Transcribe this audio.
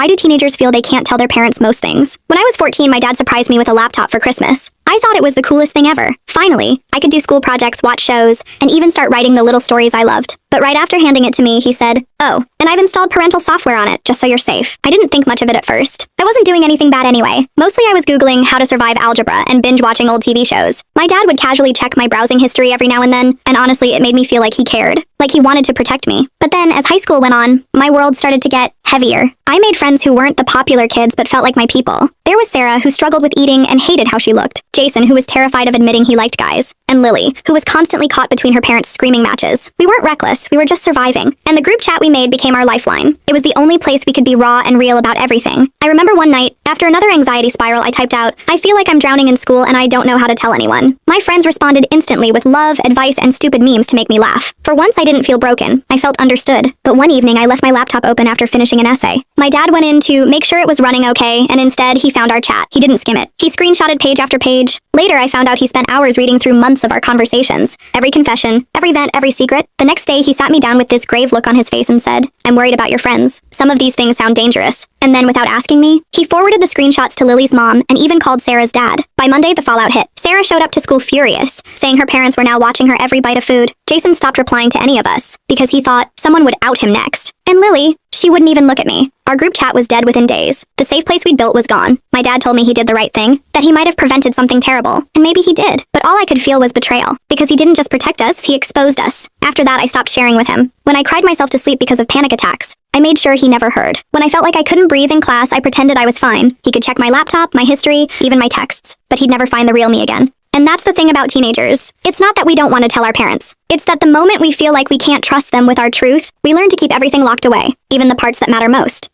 Why do teenagers feel they can't tell their parents most things? When I was 14, my dad surprised me with a laptop for Christmas. I thought it was the coolest thing ever. Finally, I could do school projects, watch shows, and even start writing the little stories I loved. But right after handing it to me, he said, "Oh, and I've installed parental software on it, just so you're safe." I didn't think much of it at first. I wasn't doing anything bad anyway. Mostly I was Googling how to survive algebra and binge watching old TV shows. My dad would casually check my browsing history every now and then, and honestly, it made me feel like he cared. Like he wanted to protect me. But then, as high school went on, my world started to get heavier. I made friends who weren't the popular kids but felt like my people. There was Sarah, who struggled with eating and hated how she looked. Jason, who was terrified of admitting he liked guys. And Lily, who was constantly caught between her parents' screaming matches. We weren't reckless, we were just surviving. And the group chat we made became our lifeline. It was the only place we could be raw and real about everything. I remember one night, after another anxiety spiral, I typed out, "I feel like I'm drowning in school and I don't know how to tell anyone." My friends responded instantly with love, advice, and stupid memes to make me laugh. For once, I didn't feel broken. I felt understood. But one evening, I left my laptop open after finishing an essay. My dad went in to make sure it was running okay, and instead, he found our chat. He didn't skim it. He screenshotted page after page. Later, I found out he spent hours reading through months of our conversations. Every confession, every vent, every secret. The next day, he sat me down with this grave look on his face and said, "I'm worried about your friends. Some of these things sound dangerous." And then, without asking me, he forwarded the screenshots to Lily's mom and even called Sarah's dad. By Monday, the fallout hit. Sarah showed up to school furious, saying her parents were now watching her every bite of food. Jason stopped replying to any of us because he thought someone would out him next. And Lily, she wouldn't even look at me. Our group chat was dead within days. The safe place we'd built was gone. My dad told me he did the right thing, that he might have prevented something terrible, and maybe he did. But all I could feel was betrayal, because he didn't just protect us, he exposed us. After that, I stopped sharing with him. When I cried myself to sleep because of panic attacks, I made sure he never heard. When I felt like I couldn't breathe in class, I pretended I was fine. He could check my laptop, my history, even my texts, but he'd never find the real me again. And that's the thing about teenagers. It's not that we don't want to tell our parents. It's that the moment we feel like we can't trust them with our truth, we learn to keep everything locked away, even the parts that matter most.